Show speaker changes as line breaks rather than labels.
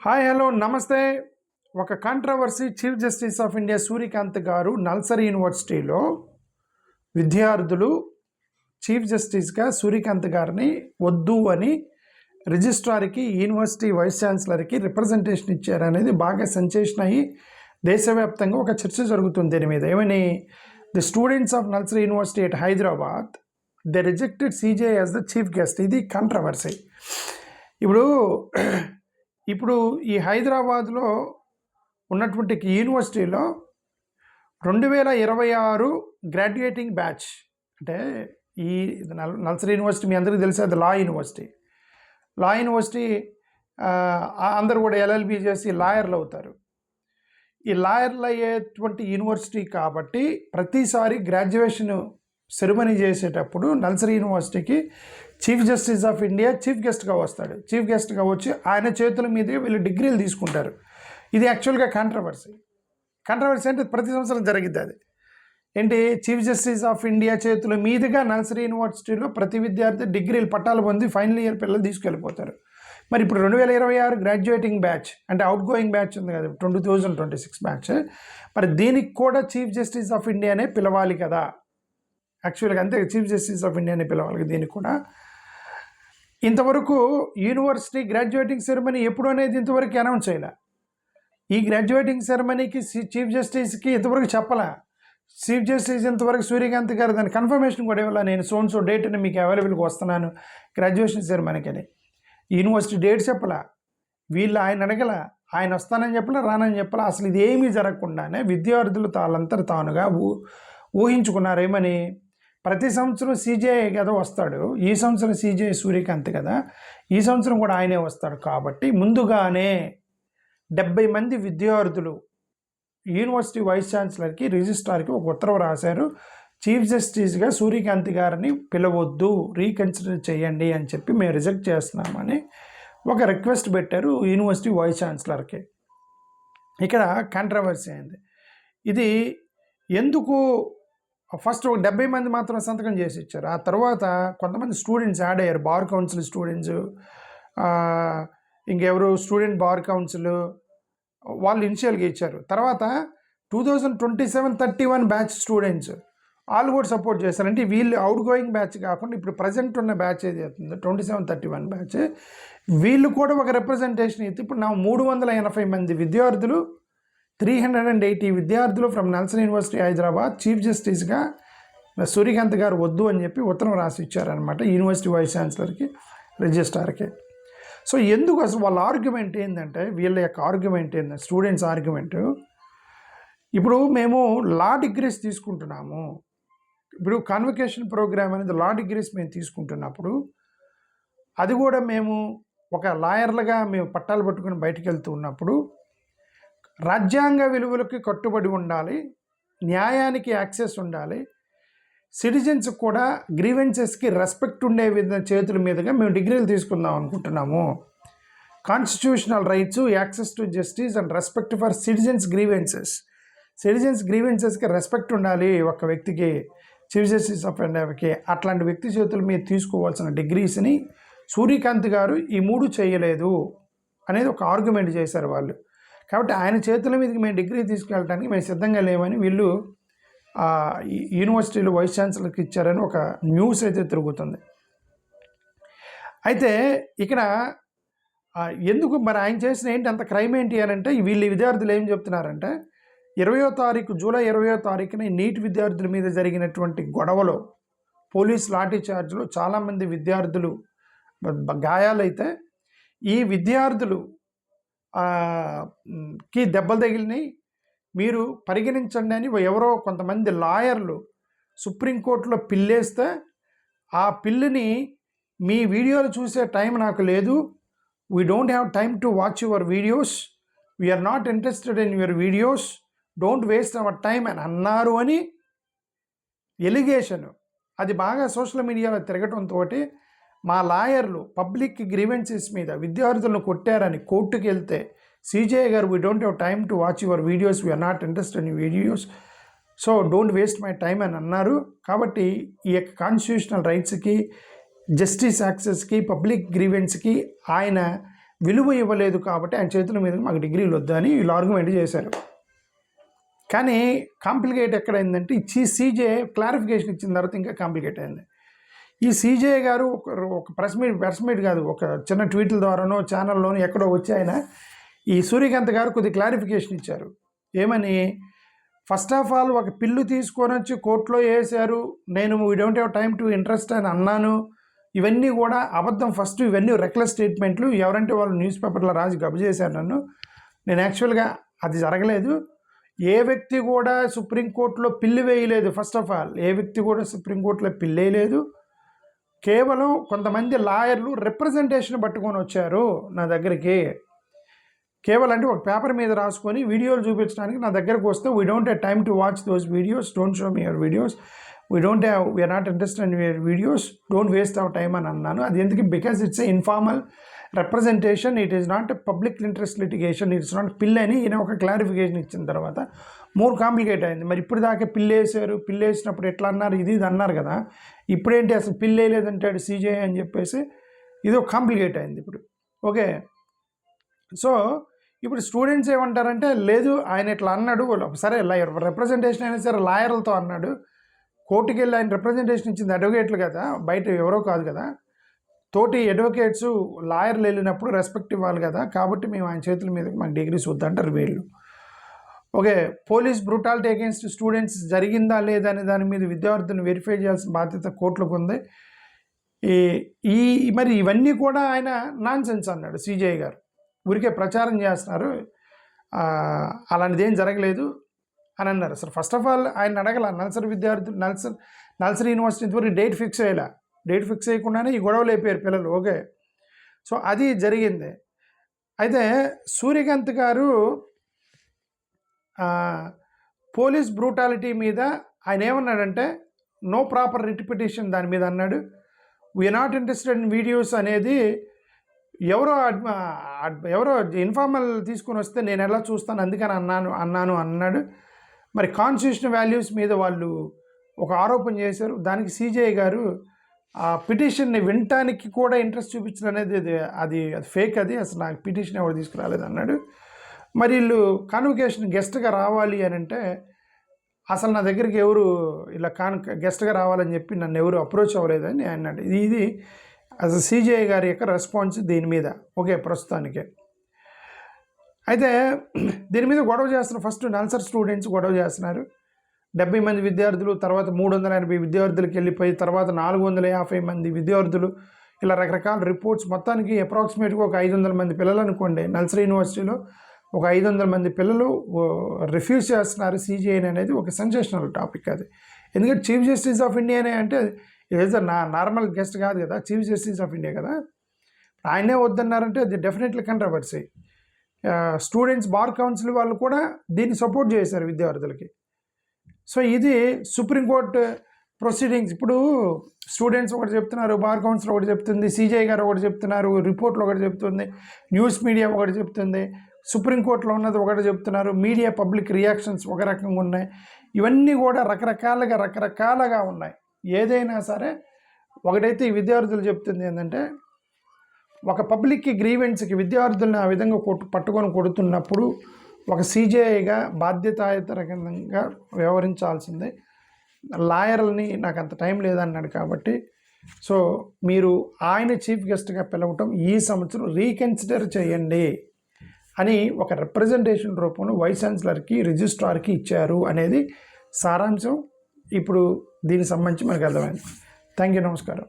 Hi hello నమస్తే. ఒక controversy chief justice of India Surya Kant గారు నల్సార్ యూనివర్సిటీలో విద్యార్థులు చీఫ్ జస్టిస్గా సూర్యకాంత్ గారిని వద్దు అని రిజిస్ట్రార్కి యూనివర్సిటీ వైస్ ఛాన్సలర్కి రిప్రజెంటేషన్ ఇచ్చారనేది బాగా సెన్సేషన్ అయ్యి దేశవ్యాప్తంగా ఒక చర్చ జరుగుతుంది దీని మీద. ఏమని the students of NALSAR university at Hyderabad they rejected CJ as the chief guest. ఇది కాంట్రవర్సీ. ఇప్పుడు ఈ హైదరాబాద్లో ఉన్నటువంటి యూనివర్సిటీలో 2026 గ్రాడ్యుయేటింగ్ బ్యాచ్, అంటే ఈ నల్సార్ యూనివర్సిటీ మీ అందరికీ తెలిసి అది లా యూనివర్సిటీ అందరూ కూడా ఎల్ఎల్బి చేసి లాయర్లు అవుతారు. ఈ లాయర్లు అయ్యేటువంటి యూనివర్సిటీ కాబట్టి ప్రతిసారి గ్రాడ్యుయేషన్ సెరమనీ చేసేటప్పుడు నల్సార్ యూనివర్సిటీకి chief justice of India chief గెస్ట్గా వస్తాడు. చీఫ్ గెస్ట్గా వచ్చి ఆయన చేతుల మీదే వీళ్ళు డిగ్రీలు తీసుకుంటారు. ఇది యాక్చువల్గా కాంట్రవర్సీ అంటే ప్రతి సంవత్సరం జరిగిద్ది. అది ఏంటి, చీఫ్ జస్టిస్ ఆఫ్ ఇండియా చేతుల మీదుగా నల్సార్ యూనివర్సిటీలో ప్రతి విద్యార్థి డిగ్రీలు పట్టాలు పొంది ఫైనల్ ఇయర్ పిల్లలు తీసుకెళ్ళిపోతారు. మరి ఇప్పుడు 2026 గ్రాడ్యుయేటింగ్ బ్యాచ్ అంటే అవుట్ గోయింగ్ బ్యాచ్ ఉంది కదా, 2026 బ్యాచ్, మరి దీనికి కూడా చీఫ్ జస్టిస్ ఆఫ్ ఇండియానే పిలవాలి కదా. యాక్చువల్గా అంతే, చీఫ్ జస్టిస్ ఆఫ్ ఇండియానే పిలవాలి. దీనికి కూడా ఇంతవరకు యూనివర్సిటీ గ్రాడ్యుయేటింగ్ సెరమనీ ఎప్పుడు అనేది ఇంతవరకు అనౌన్స్ చేయలే. ఈ గ్రాడ్యుయేటింగ్ సెరమనీకి చీఫ్ జస్టిస్కి ఇంతవరకు చెప్పలే. చీఫ్ జస్టిస్ ఇంతవరకు సూర్యకాంత్ గారు దాని కన్ఫర్మేషన్ కూడా ఇవ్వాల, నేను సో డేట్ని మీకు అవైలబుల్గా వస్తున్నాను గ్రాడ్యుయేషన్ సెరమనీకి అని. యూనివర్సిటీ డేట్ చెప్పలా, వీళ్ళు ఆయన అడగల, ఆయన వస్తానని చెప్పలే, రానని చెప్పలే. అసలు ఇది ఏమీ జరగకుండానే విద్యార్థులు తాళ్ళంతా తానుగా ఊహించుకున్నారేమని. ప్రతి సంవత్సరం సీజేఐ కదా వస్తాడు, ఈ సంవత్సరం సీజేఐ సూర్యకాంత్ కదా, ఈ సంవత్సరం కూడా ఆయనే వస్తాడు. కాబట్టి ముందుగానే 70 మంది విద్యార్థులు యూనివర్సిటీ వైస్ ఛాన్సలర్కి రిజిస్ట్రార్కి ఒక ఉత్తర్వు రాశారు, చీఫ్ జస్టిస్గా సూర్యకాంత్ గారిని పిలవద్దు, రీకన్సిడర్ చేయండి అని చెప్పి మేము రిజెక్ట్ చేస్తున్నామని ఒక రిక్వెస్ట్ పెట్టారు యూనివర్సిటీ వైస్ ఛాన్సలర్కి. ఇక్కడ కాంట్రవర్సీ అయింది. ఇది ఎందుకు, ఫస్ట్ 70 మంది మాత్రం సంతకం చేసి ఇచ్చారు. ఆ తర్వాత కొంతమంది స్టూడెంట్స్ యాడ్ అయ్యారు, బార్ కౌన్సిల్ స్టూడెంట్స్, ఇంకెవరు స్టూడెంట్ బార్ కౌన్సిల్, వాళ్ళు ఇనిషియల్గా ఇచ్చారు. తర్వాత 2027-31 బ్యాచ్ స్టూడెంట్స్ వాళ్ళు కూడా సపోర్ట్ చేశారు. అంటే వీళ్ళు అవుట్ గోయింగ్ బ్యాచ్ కాకుండా ఇప్పుడు ప్రజెంట్ ఉన్న బ్యాచ్ ఏది అవుతుందో 27-31 బ్యాచ్, వీళ్ళు కూడా ఒక రిప్రజెంటేషన్ ఇస్తే ఇప్పుడు నా 380 మంది విద్యార్థులు, 380 విద్యార్థులు from NALSAR university Hyderabad chief జస్టిస్గా సూర్యకాంత్ గారు వద్దు అని చెప్పి ఉత్తరం రాసి ఇచ్చారనమాట యూనివర్సిటీ వైస్ ఛాన్సలర్కి, రిజిస్ట్రార్కి. సో ఎందుకు అసలు వాళ్ళ ఆర్గ్యుమెంట్ ఏంటంటే, వీళ్ళ యొక్క ఆర్గ్యుమెంట్ ఏంటంటే, స్టూడెంట్స్ ఆర్గ్యుమెంట్, ఇప్పుడు మేము లా డిగ్రీస్ తీసుకుంటున్నాము, ఇప్పుడు కాన్వకేషన్ ప్రోగ్రామ్ అనేది లా డిగ్రీస్ మేము తీసుకుంటున్నప్పుడు అది కూడా మేము ఒక లాయర్లుగా మేము పట్టాలు పట్టుకుని బయటకు వెళ్తూ ఉన్నప్పుడు రాజ్యాంగ విలువలకి కట్టుబడి ఉండాలి, న్యాయానికి యాక్సెస్ ఉండాలి, సిటిజన్స్ కూడా గ్రీవెన్సెస్కి రెస్పెక్ట్ ఉండే విధంగా చేతుల మీదుగా మేము డిగ్రీలు తీసుకుందాం అనుకుంటున్నాము. Constitutional rights, access to justice and respect for citizens గ్రీవెన్సెస్కి రెస్పెక్ట్ ఉండాలి ఒక వ్యక్తికి, చీఫ్ జస్టిస్ ఆఫ్ ఇండియాకి. అట్లాంటి వ్యక్తి చేతుల మీద తీసుకోవాల్సిన డిగ్రీస్ని సూర్యకాంత్ గారు ఈ 3 చేయలేదు అనేది ఒక ఆర్గ్యుమెంట్ చేశారు వాళ్ళు. కాబట్టి ఆయన చేతుల మీదకి మేము డిగ్రీ తీసుకెళ్ళడానికి మేము సిద్ధంగా లేమని వీళ్ళు యూనివర్సిటీలో వైస్ ఛాన్సలర్కి ఇచ్చారని ఒక న్యూస్ అయితే తిరుగుతుంది. అయితే ఇక్కడ ఎందుకు మరి ఆయన చేసిన ఏంటి అంత క్రైమ్ ఏంటి అని అంటే, వీళ్ళు విద్యార్థులు ఏం చెప్తున్నారంటే, జూలై 20వ తారీఖున నీట్ విద్యార్థుల మీద జరిగినటువంటి గొడవలో పోలీస్ లాఠీ చార్జ్లో చాలామంది విద్యార్థులు గాయాలైతే ఈ విద్యార్థులు కి దెబ్బలు తగిలినాయి, మీరు పరిగణించండి అని ఎవరో కొంతమంది లాయర్లు సుప్రీంకోర్టులో పిల్లేస్తే, ఆ పిల్లిని మీ వీడియోలు చూసే టైం నాకు లేదు, we don't have time to watch your videos, we are not interested in your videos, don't waste our time అని అన్నారు అని ఎలిగేషన్. అది బాగా సోషల్ మీడియాలో తిరగటంతో మా లాయర్లు పబ్లిక్ గ్రీవెన్సెస్ మీద విద్యార్థులను కొట్టారని కోర్టుకు వెళ్తే సిజేఐ గారు, we don't have time to watch your videos, we are not interested in videos, so don't waste my time అని అన్నారు. కాబట్టి ఈ యొక్క కాన్స్టిట్యూషనల్ రైట్స్కి, జస్టిస్ యాక్సెస్కి, పబ్లిక్ గ్రీవెన్స్కి ఆయన విలువ ఇవ్వలేదు కాబట్టి ఆయన చేతుల మీద మాకు డిగ్రీలు వద్దని వీళ్ళు ఆర్గ్యుమెంట్ చేశారు. కానీ కాంప్లికేట్ ఎక్కడైందంటే ఈ సీజే క్లారిఫికేషన్ ఇచ్చిన తర్వాత ఇంకా కాంప్లికేట్ అయింది. ఈ సీజే గారు ఒక ప్రెస్ మీట్ కాదు, ఒక చిన్న ట్వీట్ల ద్వారానో ఛానల్లోనో ఎక్కడో వచ్చి ఆయన ఈ సూర్యకాంత్ గారు కొద్ది క్లారిఫికేషన్ ఇచ్చారు. ఏమని, ఫస్ట్ ఆఫ్ ఆల్ ఒక పిల్లు తీసుకొని వచ్చి కోర్టులో వేశారు, నేను we don't have time to interest అని అన్నాను, ఇవన్నీ కూడా అబద్ధం. ఫస్ట్ ఇవన్నీ రెక్లెస్ స్టేట్మెంట్లు, ఎవరంటే వాళ్ళు న్యూస్ పేపర్లో రాసి గబు చేశారు నన్ను. నేను యాక్చువల్గా అది జరగలేదు. ఏ వ్యక్తి కూడా సుప్రీంకోర్టులో పిల్లి వేయలేదు. ఫస్ట్ ఆఫ్ ఆల్ ఏ వ్యక్తి కూడా సుప్రీంకోర్టులో పిల్లి వేయలేదు. కేవలం కొంతమంది లాయర్లు రిప్రజెంటేషన్ పట్టుకొని వచ్చారు నా దగ్గరికి. కేవలం అంటే ఒక పేపర్ మీద రాసుకొని వీడియోలు చూపించడానికి నా దగ్గరకు వస్తే, we don't have time to watch those videos, don't show me your videos, we are not interested in your videos, don't waste our time అని అన్నాను. అది ఎందుకు, because it's a informal representation, it is not public interest litigation, it's not PIL అని ఈయన ఒక clarification ఇచ్చిన తర్వాత more complicate అయింది. మరి ఇప్పుడు దాకా పిల్లేసారు, పిల్లేసినప్పుడు ఎట్లా అన్నారు, ఇది అన్నారు కదా, ఇప్పుడేంటి అసలు పిల్లేలేదంటాడు సీజే అని చెప్పేసి ఇది ఒక కాంప్లికేట్ అయింది ఇప్పుడు. ఓకే, సో ఇప్పుడు స్టూడెంట్స్ ఏమంటారంటే, లేదు ఆయన ఇట్లా అన్నాడు, సరే రిప్రజెంటేషన్ అయినా సరే లాయర్లతో అన్నాడు, కోర్టుకి వెళ్ళి ఆయన రిప్రజెంటేషన్ ఇచ్చింది అడ్వకేట్లు కదా, బయట ఎవరో కాదు కదా, తోటి అడ్వకేట్స్ లాయర్లు వెళ్ళినప్పుడు రెస్పెక్ట్ ఇవ్వాలి కదా, కాబట్టి మేము ఆయన చేతుల మీద మాకు డిగ్రీస్ వద్దంటారు వీళ్ళు. Okay, police brutality against students జరిగిందా లేదా అనే దాని మీద విద్యార్థులను వెరిఫై చేయాల్సిన బాధ్యత కోర్టులకు ఉంది. మరి ఇవన్నీ కూడా ఆయన నాన్ సెన్స్ అన్నాడు సీజే గారు, ఊరికే ప్రచారం చేస్తున్నారు, అలాంటిది ఏం జరగలేదు అని అన్నారు. అసలు ఫస్ట్ ఆఫ్ ఆల్ ఆయన అడగల, నల్సరీ యూనివర్సిటీ ఇంతవరకు డేట్ ఫిక్స్ అయ్యేలా, డేట్ ఫిక్స్ చేయకుండానే ఈ గొడవలు అయిపోయారు పిల్లలు. ఓకే, సో అది జరిగింది. అయితే సూర్యకాంత్ గారు పోలీస్ బ్రూటాలిటీ మీద ఆయన ఏమన్నాడంటే, నో ప్రాపర్ రిపిటేషన్ దాని మీద అన్నాడు. We are not interested in videos అనేది ఎవరో ఇన్ఫార్మల్ తీసుకొని వస్తే నేను ఎలా చూస్తాను, అందుకని అన్నాడు. మరి కాన్స్టిట్యూషన్ వాల్యూస్ మీద వాళ్ళు ఒక ఆరోపణ చేశారు. దానికి సీజే గారు ఆ పిటిషన్ని వినటానికి కూడా ఇంట్రెస్ట్ చూపించడం అనేది అది ఫేక్, అది అసలు నాకు పిటిషన్ ఎవరు తీసుకురాలేదు అన్నాడు. మరి వీళ్ళు కాన్వకేషన్ గెస్ట్గా రావాలి అని అంటే, అసలు నా దగ్గరికి ఎవరు ఇలా గెస్ట్గా రావాలని చెప్పి నన్ను ఎవరు అప్రోచ్ అవ్వలేదని అన్నాడు. ఇది అసలు సీజే గారి యొక్క రెస్పాన్స్ దీని మీద. ఓకే, ప్రస్తుతానికి అయితే దీని మీద గొడవ చేస్తున్నారు. ఫస్ట్ నల్సర్ స్టూడెంట్స్ గొడవ చేస్తున్నారు. 70 మంది విద్యార్థులు, తర్వాత 380 విద్యార్థులకి వెళ్ళిపోయి, తర్వాత 450 మంది విద్యార్థులు, ఇలా రకరకాల రిపోర్ట్స్. మొత్తానికి అప్రాక్సిమేట్గా ఒక 500 మంది పిల్లలు అనుకోండి, నల్సరీ యూనివర్సిటీలో ఒక 500 మంది పిల్లలు రిఫ్యూజ్ చేస్తున్నారు సీజేఐని అనేది ఒక సెన్సేషనల్ టాపిక్ అది. ఎందుకంటే చీఫ్ జస్టిస్ ఆఫ్ ఇండియానే అంటే ఏదో నార్మల్ గెస్ట్ కాదు కదా, చీఫ్ జస్టిస్ ఆఫ్ ఇండియా కదా, ఆయనే వద్దన్నారంటే అది definitely controversy. Students bar council వాళ్ళు కూడా దీన్ని సపోర్ట్ చేశారు విద్యార్థులకి. సో ఇది సుప్రీంకోర్టు ప్రొసీడింగ్స్. ఇప్పుడు స్టూడెంట్స్ ఒకటి చెప్తున్నారు, బార్ కౌన్సిల్ ఒకటి చెప్తుంది, సీజే గారు ఒకటి చెప్తున్నారు, రిపోర్ట్లు ఒకటి చెప్తుంది, న్యూస్ మీడియా ఒకటి చెప్తుంది, సుప్రీంకోర్టులో ఉన్నది ఒకటి చెప్తున్నారు, మీడియా పబ్లిక్ రియాక్షన్స్ ఒక రకంగా ఉన్నాయి. ఇవన్నీ కూడా రకరకాలుగా ఉన్నాయి. ఏదైనా సరే ఒకటైతే ఈ విద్యార్థులు చెప్తుంది ఏంటంటే, ఒక పబ్లిక్కి గ్రీవెన్స్కి విద్యార్థులను ఆ విధంగా పట్టుకొని కొడుతున్నప్పుడు ఒక సీజేఐగా బాధ్యతాయుతంగా వ్యవహరించాల్సిందే. లాయర్లని నాకు అంత టైం లేదన్నాడు కాబట్టి, సో మీరు ఆయన చీఫ్ గెస్ట్గా పిలవటం ఈ సంవత్సరం రీకన్సిడర్ చేయండి అని ఒక రిప్రజెంటేషన్ రూపంలో వైస్ ఛాన్సలర్కి, రిజిస్ట్రార్కి ఇచ్చారు అనేది సారాంశం. ఇప్పుడు దీనికి సంబంధించి మనకు అర్థమైంది. థ్యాంక్ యూ, నమస్కారం.